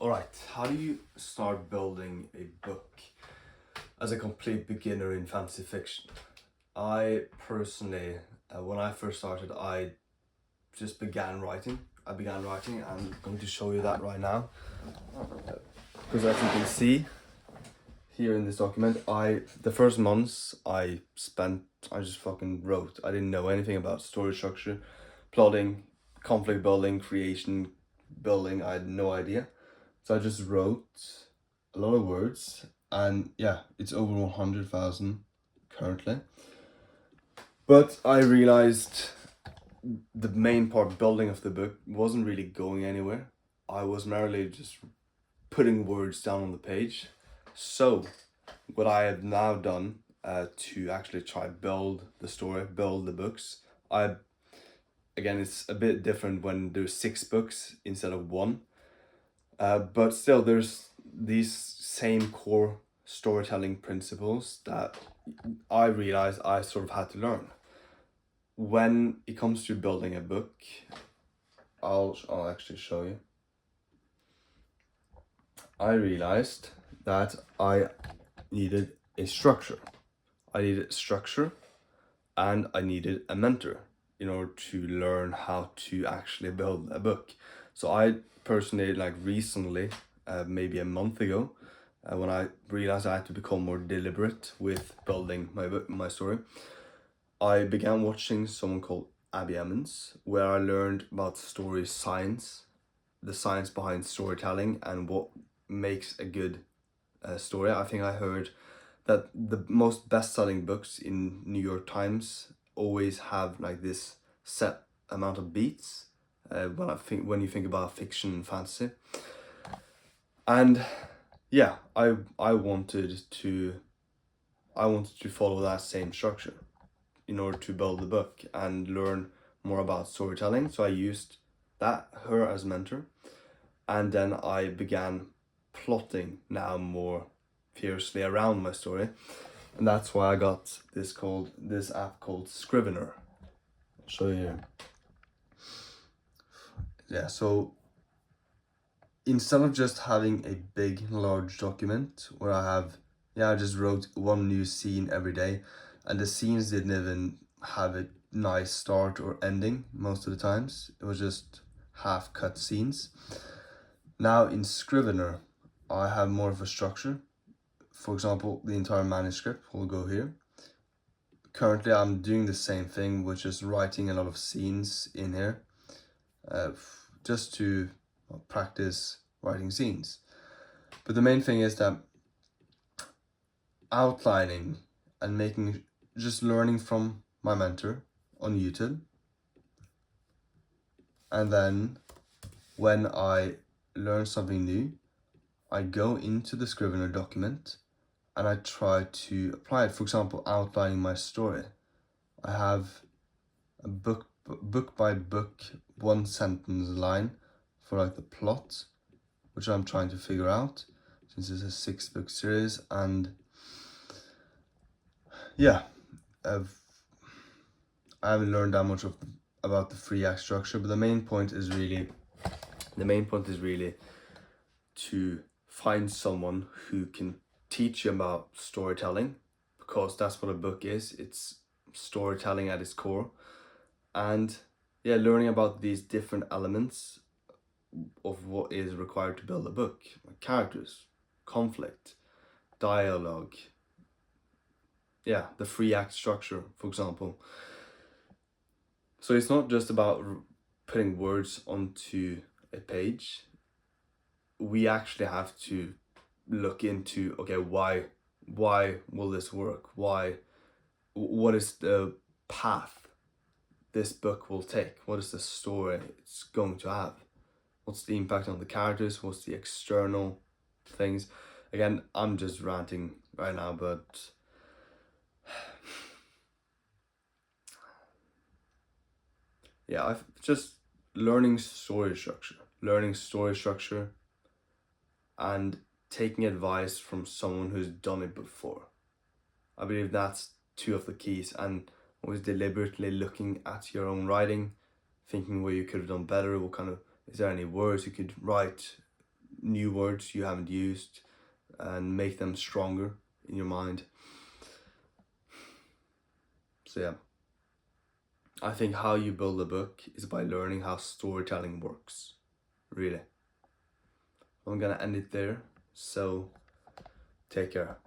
Alright, how do you start building a book as a complete beginner in fantasy fiction? I personally, when I first started, I just began writing. And I'm going to show you that right now. Because as you can see here in this document, the first months I just fucking wrote. I didn't know anything about story structure, plotting, conflict building, creation building. I had no idea. So I just wrote a lot of words, and yeah, it's over 100,000 currently. But I realized the main part, building of the book, wasn't really going anywhere. I was merely just putting words down on the page. So what I have now done to actually try build the story, build the books, again, it's a bit different when there's 6 books instead of 1. But still, there's these same core storytelling principles that I realized I sort of had to learn. When it comes to building a book, I'll actually show you. I realized that I needed a structure. I needed structure and I needed a mentor in order to learn how to actually build a book. So I personally, like recently, maybe a month ago, when I realized I had to become more deliberate with building my story, I began watching someone called Abby Emmons, where I learned about story science, the science behind storytelling, and what makes a good story. I think I heard that the most best-selling books in New York Times always have like this set amount of beats when you think about fiction and fantasy. And yeah, I wanted to follow that same structure in order to build the book and learn more about storytelling. So I used her as mentor, and then I began plotting now more fiercely around my story, and that's why I got this app called Scrivener. I'll show you here. Yeah, so instead of just having a big large document where I just wrote one new scene every day, and the scenes didn't even have a nice start or ending most of the times. It was just half cut scenes. Now in Scrivener, I have more of a structure. For example, the entire manuscript will go here. Currently, I'm doing the same thing, which is writing a lot of scenes in here, just to practice writing scenes. But the main thing is that outlining and just learning from my mentor on YouTube. And then when I learn something new, I go into the Scrivener document and I try to apply it. For example, outlining my story. I have a book by book, 1 sentence line for like the plot, which I'm trying to figure out since it's a 6-book series. And yeah, I haven't learned that much about the 3-act structure, but the main point is really to find someone who can teach you about storytelling, because that's what a book is. It's storytelling at its core. And yeah, learning about these different elements of what is required to build a book, like characters, conflict, dialogue, yeah, the 3-act structure, for example. So it's not just about putting words onto a page. We actually have to look into, okay, why will this work? What is the path this book will take? What is the story it's going to have? What's the impact on the characters? What's the external things? Again, I'm just ranting right now, but yeah, I've just learning story structure and taking advice from someone who's done it before. I believe that's 2 of the keys, and always deliberately looking at your own writing, thinking where you could have done better, is there any words you could write new words you haven't used and make them stronger in your mind. So yeah, I think how you build a book is by learning how storytelling works, really. I'm gonna end it there, so take care.